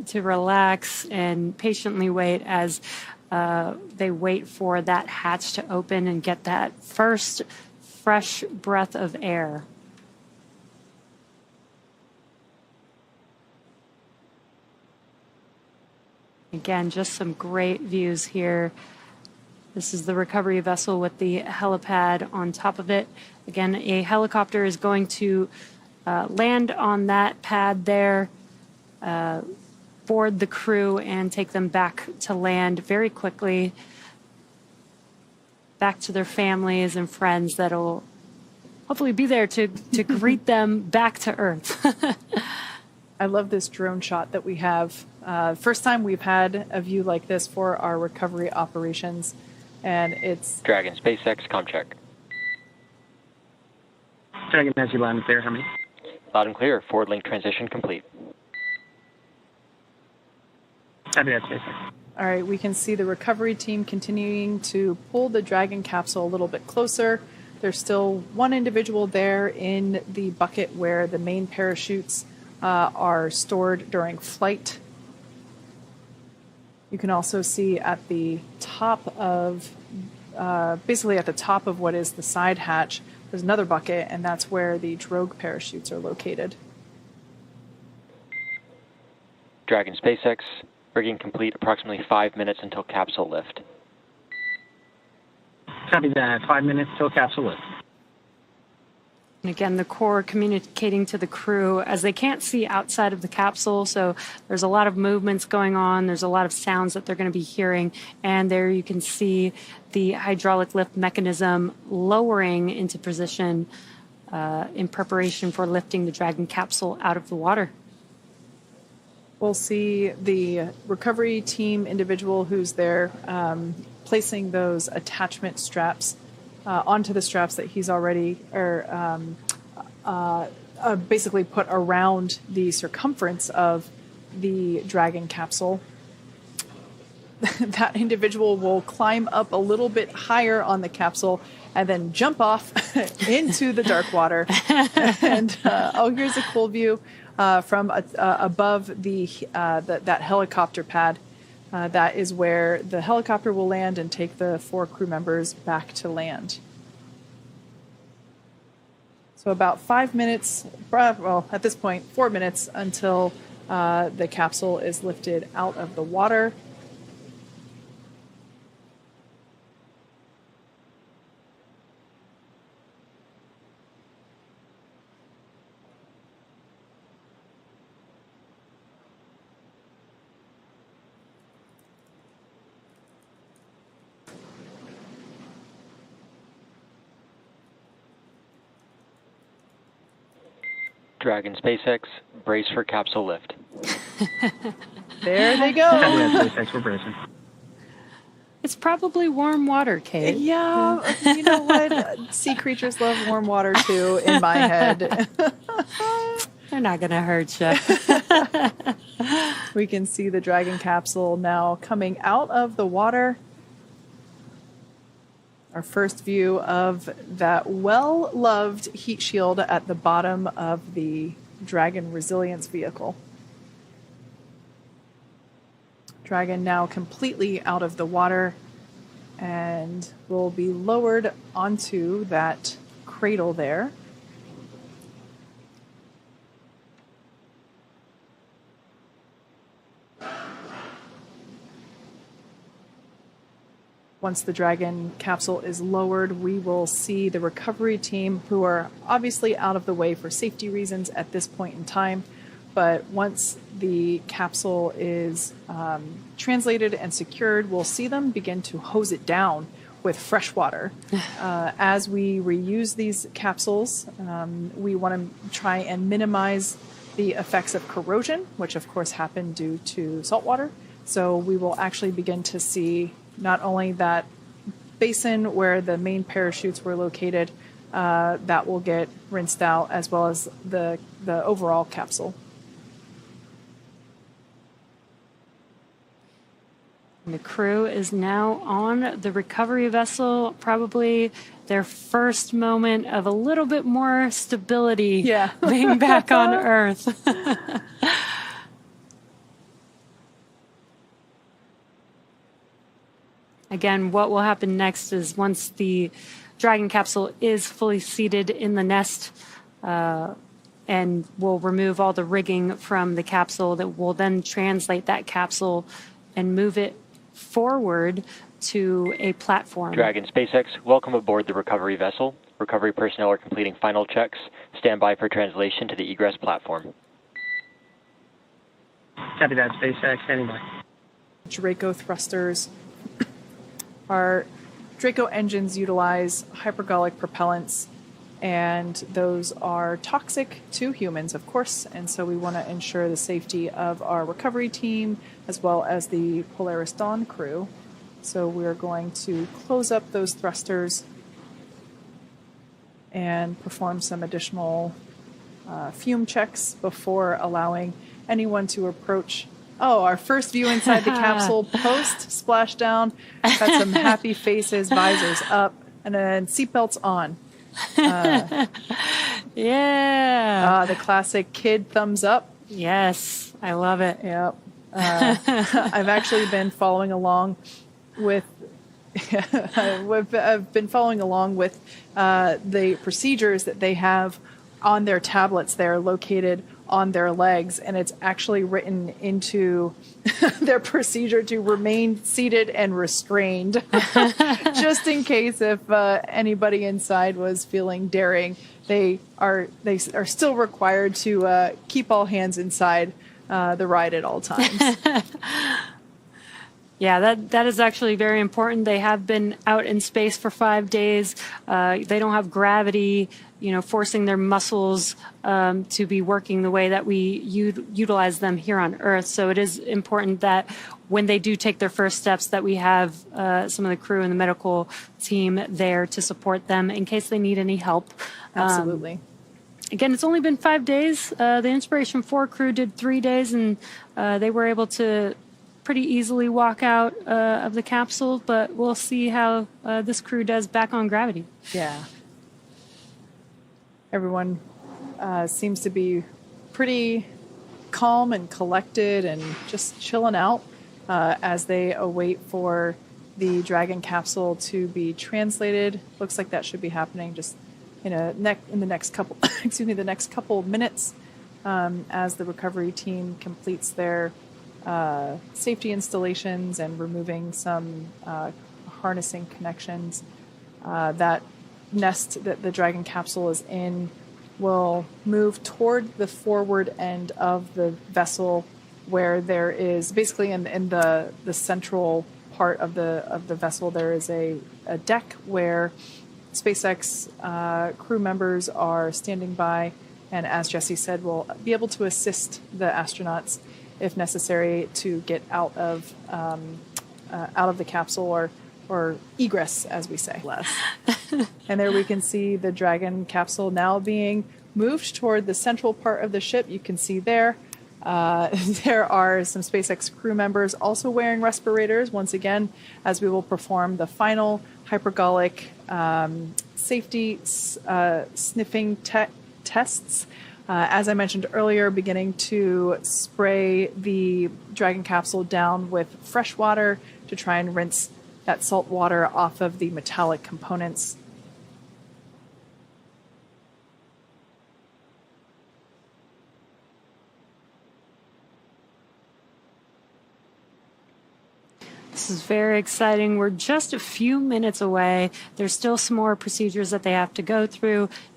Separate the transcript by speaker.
Speaker 1: to relax and patiently wait as they wait for that hatch to open and get that first fresh breath of air. Again, just some great views here. This is the recovery vessel with the helipad on top of it. Again, a helicopter is going to land on that pad there, board the crew, and take them back to land very quickly, back to their families and friends that'll hopefully be there to greet them back to Earth.
Speaker 2: I love this drone shot that we have. First time we've had a view like this for our recovery operations, and it's...
Speaker 3: Dragon, SpaceX, comm check.
Speaker 4: Dragon, has you loud and clear, how many?
Speaker 3: Loud and clear, forward link transition complete.
Speaker 4: Copy that, SpaceX.
Speaker 2: All right, we can see the recovery team continuing to pull the Dragon capsule a little bit closer. There's still one individual there in the bucket where the main parachutes are stored during flight. You can also see at the top of, basically at the top of what is the side hatch, there's another bucket, and that's where the drogue parachutes are located.
Speaker 3: Dragon, SpaceX, rigging complete, approximately 5 minutes until capsule lift.
Speaker 4: Copy that, 5 minutes till capsule lift.
Speaker 1: And again, the core communicating to the crew as they can't see outside of the capsule, so there's a lot of movements going on. There's a lot of sounds that they're going to be hearing, and there you can see the hydraulic lift mechanism lowering into position in preparation for lifting the Dragon capsule out of the water.
Speaker 2: We'll see the recovery team individual who's there placing those attachment straps onto the straps that he's already basically put around the circumference of the Dragon capsule. That individual will climb up a little bit higher on the capsule and then jump off into the dark water. And here's a cool view from above that helicopter pad. That is where the helicopter will land and take the 4 crew members back to land. So about 5 minutes, well, at this point, 4 minutes until the capsule is lifted out of the water.
Speaker 3: Dragon, SpaceX, brace for capsule lift.
Speaker 2: There they go.
Speaker 4: Copy that, SpaceX, we're bracing.
Speaker 1: It's probably warm water, Kate.
Speaker 2: Yeah, you know what? Sea creatures love warm water too, in my head.
Speaker 1: They're not going to hurt you.
Speaker 2: We can see the Dragon capsule now coming out of the water. Our first view of that well-loved heat shield at the bottom of the Dragon resilience vehicle. Dragon now completely out of the water and will be lowered onto that cradle there. Once the Dragon capsule is lowered, we will see the recovery team, who are obviously out of the way for safety reasons at this point in time. But once the capsule is translated and secured, we'll see them begin to hose it down with fresh water. As we reuse these capsules, we want to try and minimize the effects of corrosion, which of course happen due to salt water. So we will actually begin to see not only that basin where the main parachutes were located, that will get rinsed out, as well as the overall capsule.
Speaker 1: And the crew is now on the recovery vessel, probably their first moment of a little bit more stability being back on Earth. Again, what will happen next is once the Dragon capsule is fully seated in the nest, and we'll remove all the rigging from the capsule, that will then translate that capsule and move it forward to a platform.
Speaker 3: Dragon SpaceX, welcome aboard the recovery vessel. Recovery personnel are completing final checks. Stand by for translation to the egress platform.
Speaker 4: Copy that, SpaceX. Standing by.
Speaker 2: Draco thrusters. Our Draco engines utilize hypergolic propellants, and those are toxic to humans, of course, and so we want to ensure the safety of our recovery team as well as the Polaris Dawn crew. So we're going to close up those thrusters and perform some additional fume checks before allowing anyone to approach. Oh, our first view inside the capsule post splashdown. Got some happy faces, visors up, and then seatbelts on.
Speaker 1: Yeah.
Speaker 2: The classic kid thumbs up.
Speaker 1: Yes, I love it.
Speaker 2: Yep. I've actually been following along with I've been following along with the procedures that they have on their tablets. They're located on their legs, and it's actually written into their procedure to remain seated and restrained, just in case if anybody inside was feeling daring. They are still required to keep all hands inside the ride at all times.
Speaker 1: Yeah, that is actually very important. They have been out in space for 5 days. They don't have gravity, forcing their muscles to be working the way that we utilize them here on Earth. So it is important that when they do take their first steps, that we have some of the crew and the medical team there to support them in case they need any help.
Speaker 2: Absolutely.
Speaker 1: Again, it's only been 5 days. The Inspiration 4 crew did 3 days, and they were able to pretty easily walk out of the capsule, but we'll see how this crew does back on gravity.
Speaker 2: Yeah. Everyone seems to be pretty calm and collected and just chilling out as they await for the Dragon capsule to be translated. Looks like that should be happening just in the next couple the next couple of minutes as the recovery team completes their safety installations and removing some harnessing connections. That nest that the Dragon capsule is in will move toward the forward end of the vessel, where there is basically in the central part of the vessel there is a deck where SpaceX crew members are standing by, and as Jesse said, will be able to assist the astronauts if necessary to get out of the capsule or egress, as we say. Less. And there we can see the Dragon capsule now being moved toward the central part of the ship. You can see there. There are some SpaceX crew members also wearing respirators, once again, as we will perform the final hypergolic safety sniffing tests. As I mentioned earlier, beginning to spray the Dragon capsule down with fresh water to try and rinse that salt water off of the metallic components.
Speaker 1: This is very exciting. We're just a few minutes away. There's still some more procedures that they have to go through.